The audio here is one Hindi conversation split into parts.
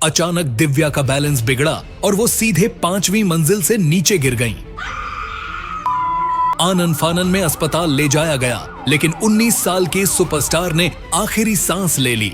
अचानक दिव्या का बैलेंस बिगड़ा और वो सीधे 5वीं मंजिल से नीचे गिर गईं। आनन फानन में अस्पताल ले जाया गया, लेकिन 19 साल की सुपरस्टार ने आखिरी सांस ले ली।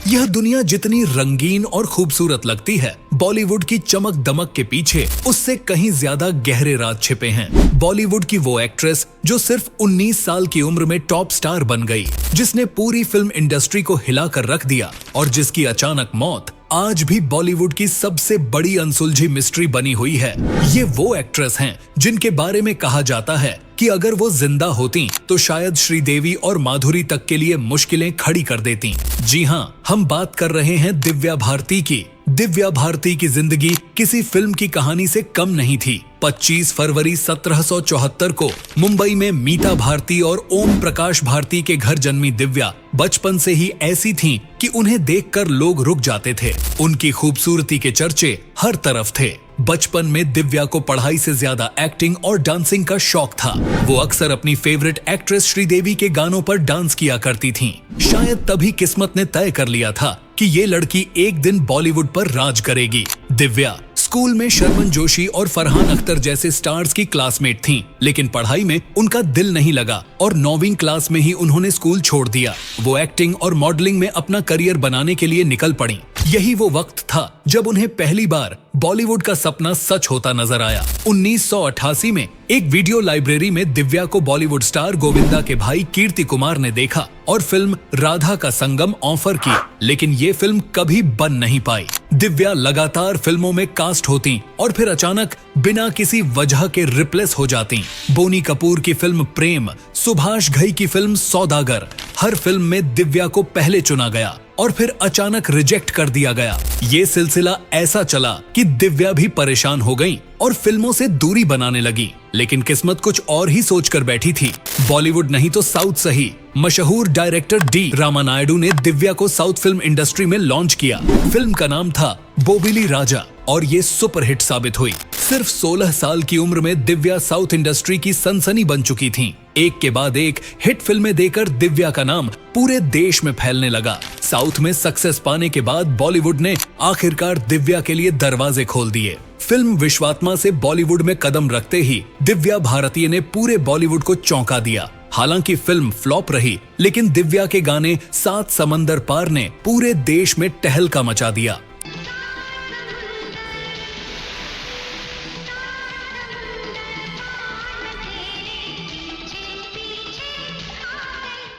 यह दुनिया जितनी रंगीन और खूबसूरत लगती है, बॉलीवुड की चमक दमक के पीछे उससे कहीं ज्यादा गहरे राज छिपे हैं। बॉलीवुड की वो एक्ट्रेस जो सिर्फ 19 साल की उम्र में टॉप स्टार बन गई, जिसने पूरी फिल्म इंडस्ट्री को हिलाकर रख दिया और जिसकी अचानक मौत आज भी बॉलीवुड की सबसे बड़ी अनसुलझी मिस्ट्री बनी हुई है। ये वो एक्ट्रेस हैं जिनके बारे में कहा जाता है कि अगर वो जिंदा होती तो शायद श्रीदेवी और माधुरी तक के लिए मुश्किलें खड़ी कर देती। जी हाँ, हम बात कर रहे हैं दिव्या भारती की। दिव्या भारती की जिंदगी किसी फिल्म की कहानी से कम नहीं थी। 25 फरवरी 1774 को मुंबई में मीता भारती और ओम प्रकाश भारती के घर जन्मी दिव्या बचपन से ही ऐसी थीं कि उन्हें देखकर लोग रुक जाते थे। उनकी खूबसूरती के चर्चे हर तरफ थे। बचपन में दिव्या को पढ़ाई से ज्यादा एक्टिंग और डांसिंग का शौक था। वो अक्सर अपनी फेवरेट एक्ट्रेस श्रीदेवी के गानों पर डांस किया करती थीं। शायद तभी किस्मत ने तय कर लिया था कि ये लड़की एक दिन बॉलीवुड पर राज करेगी। दिव्या स्कूल में शर्मन जोशी और फरहान अख्तर जैसे स्टार्स की क्लासमेट थीं, लेकिन पढ़ाई में उनका दिल नहीं लगा और 9वीं क्लास में ही उन्होंने स्कूल छोड़ दिया। वो एक्टिंग और मॉडलिंग में अपना करियर बनाने के लिए निकल पड़ी। यही वो वक्त था जब उन्हें पहली बार बॉलीवुड का सपना सच होता नजर आया। 1988 में एक वीडियो लाइब्रेरी में दिव्या को बॉलीवुड स्टार गोविंदा के भाई कीर्ति कुमार ने देखा और फिल्म राधा का संगम ऑफर की, लेकिन ये फिल्म कभी बन नहीं पाई। दिव्या लगातार फिल्मों में कास्ट होती और फिर अचानक बिना किसी वजह के रिप्लेस हो जाती। बोनी कपूर की फिल्म प्रेम, सुभाष घई की फिल्म सौदागर, हर फिल्म में दिव्या को पहले चुना गया और फिर अचानक रिजेक्ट कर दिया गया। ये सिलसिला ऐसा चला कि दिव्या भी परेशान हो गई और फिल्मों से दूरी बनाने लगी। लेकिन किस्मत कुछ और ही सोचकर बैठी थी। बॉलीवुड नहीं तो साउथ सही, मशहूर डायरेक्टर डी रामानायडू ने दिव्या को साउथ फिल्म इंडस्ट्री में लॉन्च किया। फिल्म का नाम था बोबिली राजा और ये सुपरहिट साबित हुई। सिर्फ 16 साल की उम्र में दिव्या साउथ इंडस्ट्री की सनसनी बन चुकी थीं। एक के बाद एक हिट फिल्में देकर दिव्या का नाम पूरे देश में फैलने लगा। साउथ में सक्सेस पाने के बाद बॉलीवुड ने आखिरकार दिव्या के लिए दरवाजे खोल दिए। फिल्म विश्वात्मा से बॉलीवुड में कदम रखते ही दिव्या भारतीय ने पूरे बॉलीवुड को चौंका दिया। हालांकि फिल्म फ्लॉप रही, लेकिन दिव्या के गाने 7 समंदर पार ने पूरे देश में टहलका मचा दिया।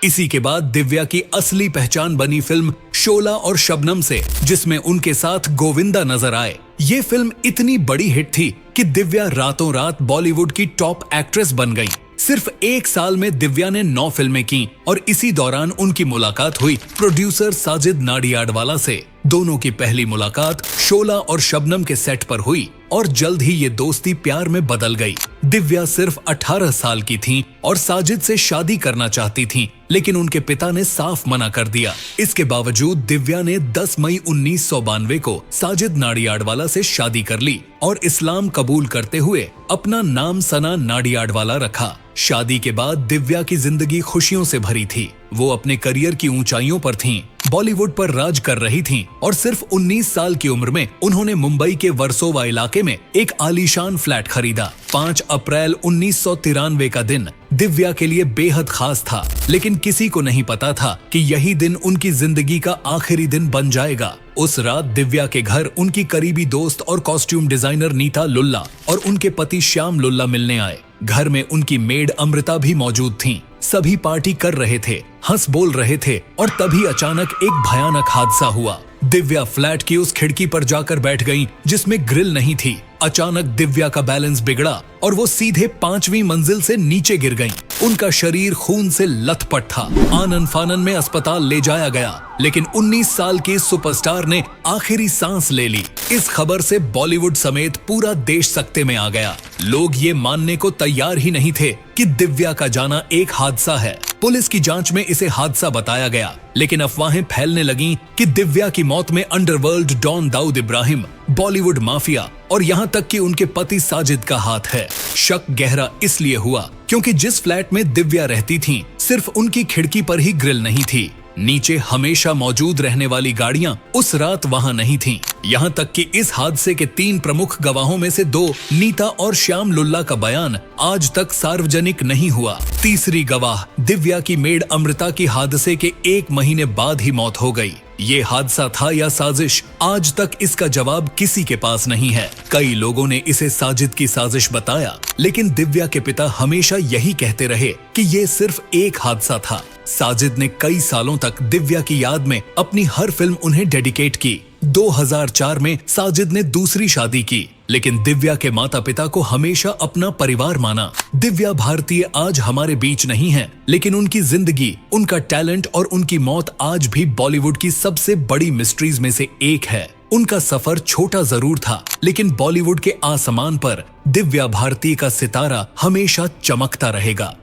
इसी के बाद दिव्या की असली पहचान बनी फिल्म शोला और शबनम से, जिसमें उनके साथ गोविंदा नजर आए। ये फिल्म इतनी बड़ी हिट थी कि दिव्या रातों रात बॉलीवुड की टॉप एक्ट्रेस बन गई। सिर्फ 1 साल में दिव्या ने 9 फिल्में की और इसी दौरान उनकी मुलाकात हुई प्रोड्यूसर साजिद नाडियाडवाला से। दोनों की पहली मुलाकात शोला और शबनम के सेट पर हुई और जल्द ही ये दोस्ती प्यार में बदल गई। दिव्या सिर्फ 18 साल की थीं और साजिद से शादी करना चाहती थीं, लेकिन उनके पिता ने साफ मना कर दिया। इसके बावजूद दिव्या ने 10 मई 1992 को साजिद नाडियाडवाला से शादी कर ली और इस्लाम कबूल करते हुए अपना नाम सना नाडियाडवाला रखा। शादी के बाद दिव्या की जिंदगी खुशियों से भरी थी। वो अपने करियर की ऊंचाइयों पर थीं, बॉलीवुड पर राज कर रही थीं और सिर्फ 19 साल की उम्र में उन्होंने मुंबई के वर्सोवा इलाके में एक आलीशान फ्लैट खरीदा। 5 अप्रैल 1993 का दिन दिव्या के लिए बेहद खास था, लेकिन किसी को नहीं पता था कि यही दिन उनकी जिंदगी का आखिरी दिन बन जाएगा। उस रात दिव्या के घर उनकी करीबी दोस्त और कॉस्ट्यूम डिजाइनर नीता लुल्ला और उनके पति श्याम लुल्ला मिलने आए। घर में उनकी मेड अमृता भी मौजूद थीं। सभी पार्टी कर रहे थे, हंस बोल रहे थे और तभी अचानक एक भयानक हादसा हुआ। दिव्या फ्लैट की उस खिड़की पर जाकर बैठ गईं जिसमें ग्रिल नहीं थी। अचानक दिव्या का बैलेंस बिगड़ा और वो सीधे 5वीं मंजिल से नीचे गिर गईं। उनका शरीर खून से लथपथ था। आनन फानन में अस्पताल ले जाया गया, लेकिन 19 साल की सुपरस्टार ने आखिरी सांस ले ली। इस खबर से बॉलीवुड समेत पूरा देश सकते में आ गया। लोग ये मानने को तैयार ही नहीं थे कि दिव्या का जाना एक हादसा है। पुलिस की जांच में इसे हादसा बताया गया, लेकिन अफवाहें फैलने लगीं कि दिव्या की मौत में underworld don Dawood Ibrahim, Bollywood mafia और यहाँ तक कि उनके पति साजिद का हाथ है। शक गहरा इसलिए हुआ क्योंकि जिस फ्लैट में दिव्या रहती थीं, सिर्फ उनकी खिड़की पर ही ग्रिल नहीं थी। नीचे हमेशा मौजूद रहने वाली गाड़ियां उस रात वहां नहीं थीं। यहाँ तक कि इस हादसे के 3 प्रमुख गवाहों में से 2, नीता और श्याम लुल्ला का बयान आज तक सार्वजनिक नहीं हुआ। तीसरी गवाह दिव्या की मेड अमृता की हादसे के 1 महीने बाद ही मौत हो गई। ये हादसा था या साजिश, आज तक इसका जवाब किसी के पास नहीं है। कई लोगों ने इसे साजिद की साजिश बताया, लेकिन दिव्या के पिता हमेशा यही कहते रहे कि ये सिर्फ एक हादसा था। साजिद ने कई सालों तक दिव्या की याद में अपनी हर फिल्म उन्हें डेडिकेट की। 2004 में साजिद ने दूसरी शादी की, लेकिन दिव्या के माता पिता को हमेशा अपना परिवार माना। दिव्या भारतीय आज हमारे बीच नहीं है, लेकिन उनकी जिंदगी, उनका टैलेंट और उनकी मौत आज भी बॉलीवुड की सबसे बड़ी मिस्ट्रीज में से एक है। उनका सफर छोटा जरूर था, लेकिन बॉलीवुड के आसमान पर दिव्या भारती का सितारा हमेशा चमकता रहेगा।